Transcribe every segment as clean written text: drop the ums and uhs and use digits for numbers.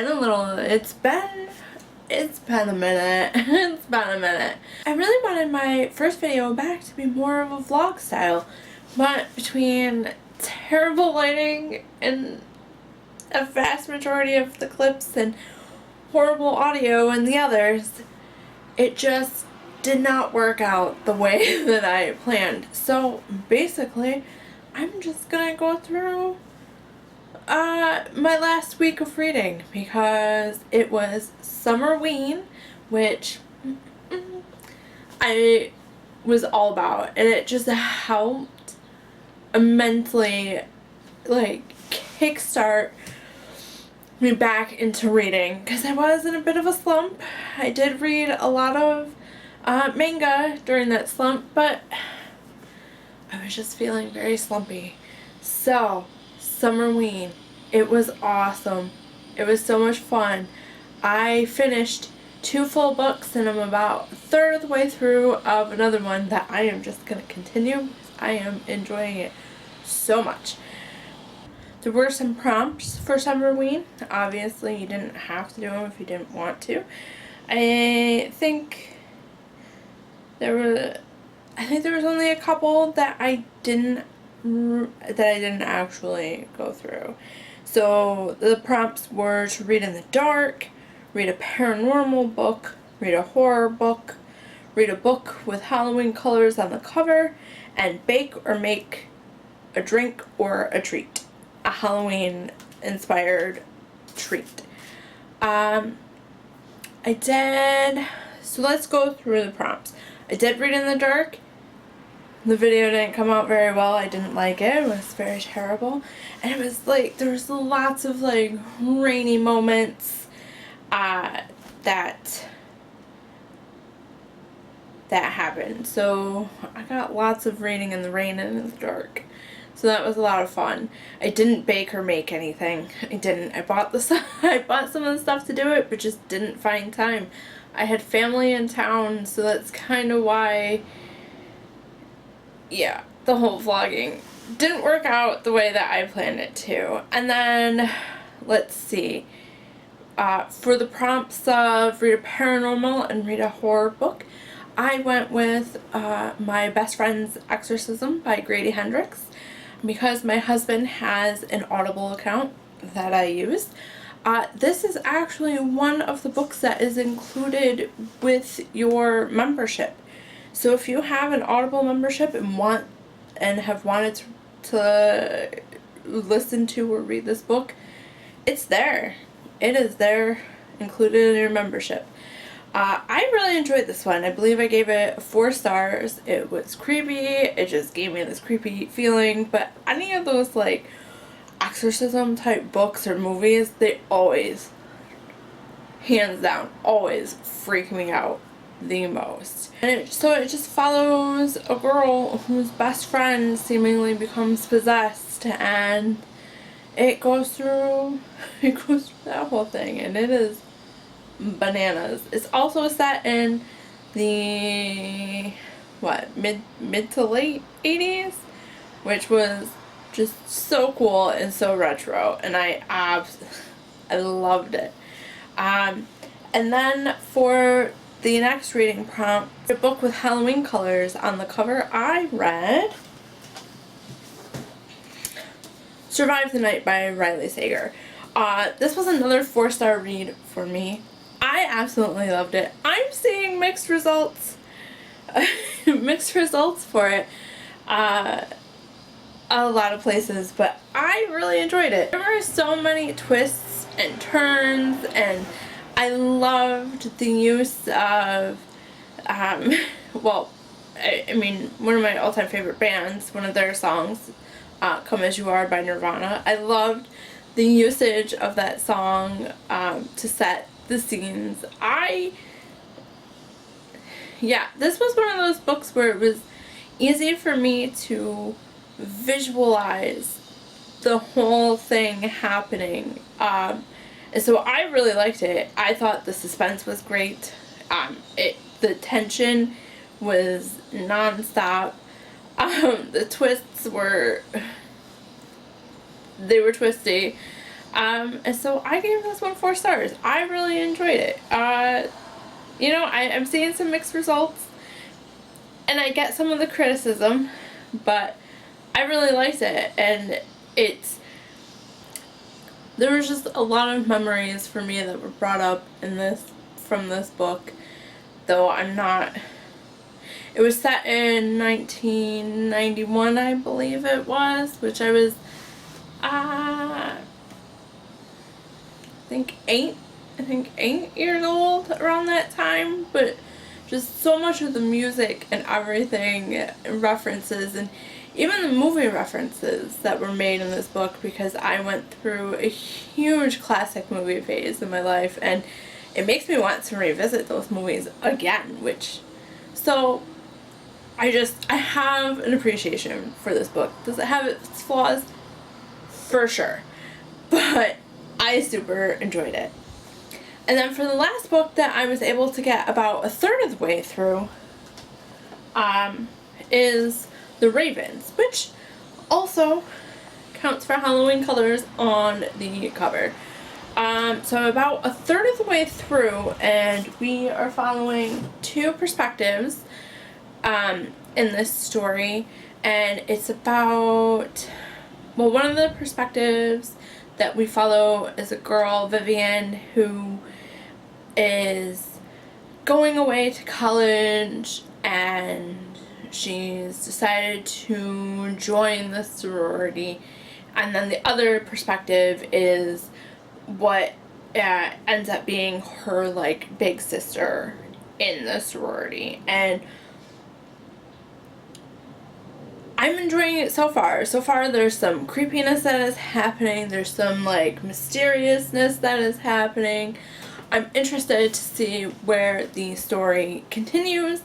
been a minute. It's been a minute. I really wanted my first video back to be more of a vlog style, but between terrible lighting and a vast majority of the clips and horrible audio in the others, it just did not work out the way that I planned. So basically, I'm just gonna go through my last week of reading because it was Summerween, which I was all about, and it just helped immensely, like, kickstart me back into reading because I was in a bit of a slump. I did read a lot of manga during that slump, but I was just feeling very slumpy. So Summerween, it was awesome. It was so much fun. I finished 2 full books and I'm about a third of the way through of another one that I am just going to continue. I am enjoying it so much. There were some prompts for Summerween. Obviously you didn't have to do them if you didn't want to. I think there was only a couple that I didn't actually go through. So the prompts were to read in the dark, read a paranormal book, read a horror book, read a book with Halloween colors on the cover, and bake or make a drink or a treat. A Halloween inspired treat. So let's go through the prompts. I did read in the dark. The video didn't come out very well. I didn't like it. It was very terrible. And it was like, there was lots of like rainy moments that happened. So I got lots of reading in the rain and in the dark. So that was a lot of fun. I didn't bake or make anything. I bought some of the stuff to do it, but just didn't find time. I had family in town, so that's kind of why, yeah, the whole vlogging didn't work out the way that I planned it to. And then, let's see, for the prompts of read a paranormal and read a horror book, I went with My Best Friend's Exorcism by Grady Hendrix. Because my husband has an Audible account that I use, this is actually one of the books that is included with your membership. So if you have an Audible membership and have wanted to listen to or read this book, it's there. It is there, included in your membership. I really enjoyed this one. I believe I gave it 4 stars. It was creepy. It just gave me this creepy feeling. But any of those like exorcism type books or movies, they always, hands down, always freak me out the most. And so it just follows a girl whose best friend seemingly becomes possessed, and it goes through that whole thing, and it is bananas. It's also set in the mid to late 80s, which was just so cool and so retro, and I loved it. And then for the next reading prompt, a book with Halloween colors on the cover, I read Survive the Night by Riley Sager. This was another 4-star read for me. I absolutely loved it. I'm seeing mixed results for it a lot of places, but I really enjoyed it. There were so many twists and turns, and I loved the use of well, I mean, one of my all-time favorite bands, one of their songs, Come As You Are by Nirvana. I loved the usage of that song to set the scenes. This was one of those books where it was easy for me to visualize the whole thing happening, and so I really liked it. I thought the suspense was great. The tension was non-stop. The twists were twisty. And so I gave this one 4 stars. I really enjoyed it. You know, I'm seeing some mixed results, and I get some of the criticism, but I really liked it, and there was just a lot of memories for me that were brought up from this book, though it was set in 1991, I believe it was, which I was, I think 8 years old around that time, but just so much of the music and everything, and references, and even the movie references that were made in this book, because I went through a huge classic movie phase in my life, and it makes me want to revisit those movies again, so I have an appreciation for this book. Does it have its flaws? For sure. But I super enjoyed it. And then for the last book that I was able to get about a third of the way through, is The Ravens, which also counts for Halloween colors on the cover. So I'm about a third of the way through, and we are following 2 perspectives in this story, and it's about, well, one of the perspectives that we follow is a girl, Vivian, who is going away to college, and she's decided to join the sorority. And then the other perspective is what ends up being her, like, big sister in the sorority. And I'm enjoying it so far. So far there's some creepiness that is happening. There's some, like, mysteriousness that is happening. I'm interested to see where the story continues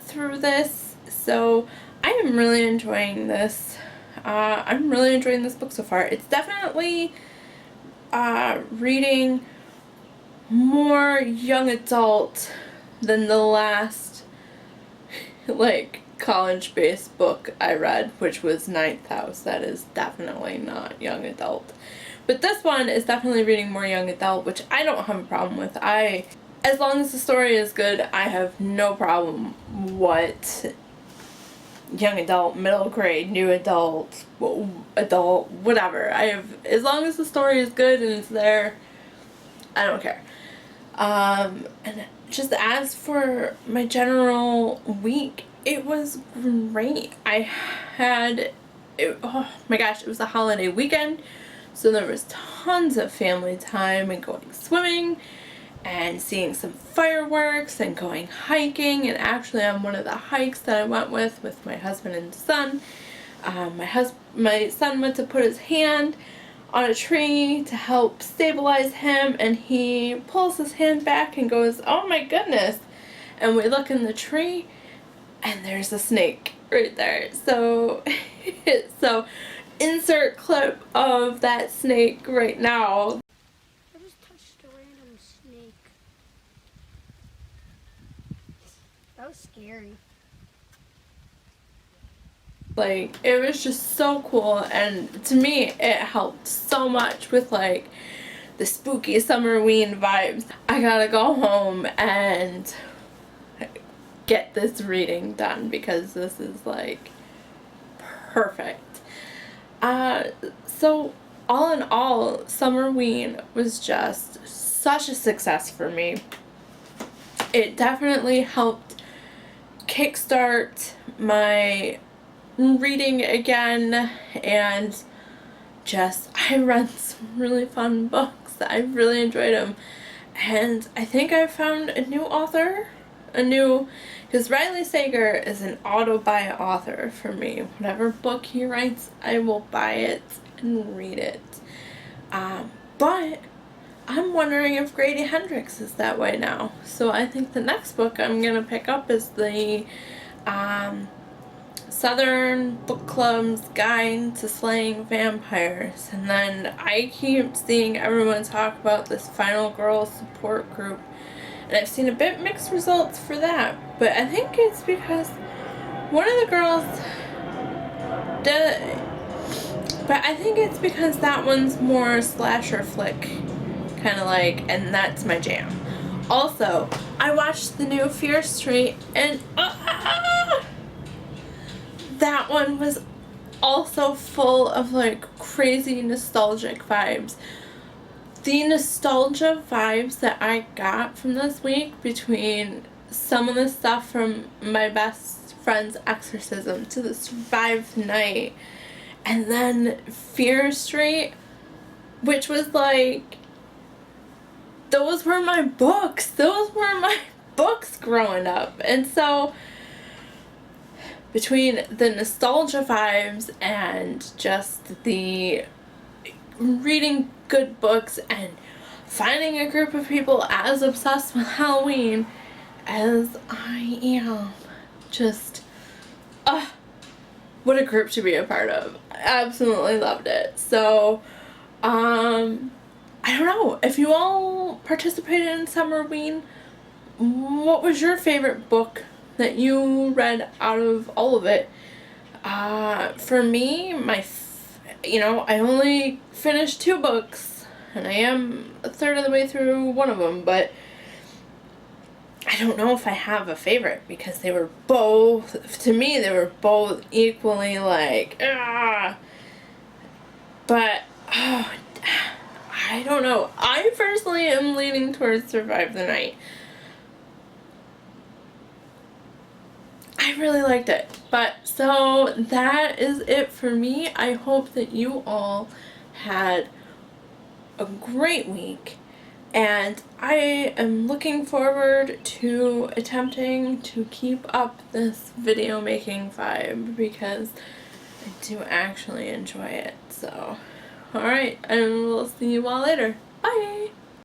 through this. So I am really enjoying this. I'm really enjoying this book so far. It's definitely reading more young adult than the last, like, college-based book I read, which was Ninth House. That is definitely not young adult. But this one is definitely reading more young adult, which I don't have a problem with. As long as the story is good, I have no problem what young adult, middle grade, new adult, adult, whatever. As long as the story is good and it's there, I don't care. And just as for my general week, it was great. Oh my gosh, it was a holiday weekend, so there was tons of family time and going swimming and seeing some fireworks and going hiking. And actually on one of the hikes that I went with my husband and son, my son went to put his hand on a tree to help stabilize him, and he pulls his hand back and goes, "Oh my goodness," and we look in the tree and there's a snake right there. So insert clip of that snake right now. I just touched a random snake. That was scary. Like, it was just so cool, and to me it helped so much with, like, the spooky Summerween vibes. I gotta go home and get this reading done because this is, like, perfect. So all in all, Summerween was just such a success for me. It definitely helped kickstart my reading again, and I read some really fun books. I really enjoyed them, and I think I found a new author, because Riley Sager is an auto-buy author for me. Whatever book he writes, I will buy it and read it. But I'm wondering if Grady Hendrix is that way now. So I think the next book I'm gonna pick up is the Southern Book Club's Guide to Slaying Vampires. And then I keep seeing everyone talk about this Final Girl support group, and I've seen a bit mixed results for that. But I think it's because one of the girls But I think it's because that one's more slasher flick, kind of like, and that's my jam. Also, I watched the new Fear Street, and that one was also full of like crazy nostalgic vibes. The nostalgia vibes that I got from this week, between some of the stuff from my best friend's exorcism to the survived night, and then Fear Street, which was like, those were my books. Those were my books growing up. And so, between the nostalgia vibes and just the reading good books and finding a group of people as obsessed with Halloween as I am, just, what a group to be a part of. I absolutely loved it. So, I don't know, if you all participated in SUMMERWEEN, what was your favorite book that you read out of all of it? For me, I only finished 2 books, and I am a third of the way through one of them, but I don't know if I have a favorite, because they were both, to me, they were both equally like, but, I don't know. I personally am leaning towards Survive the Night. I really liked it. But, so, that is it for me. I hope that you all had a great week. And I am looking forward to attempting to keep up this video making vibe, because I do actually enjoy it. So, alright, and we'll see you all later.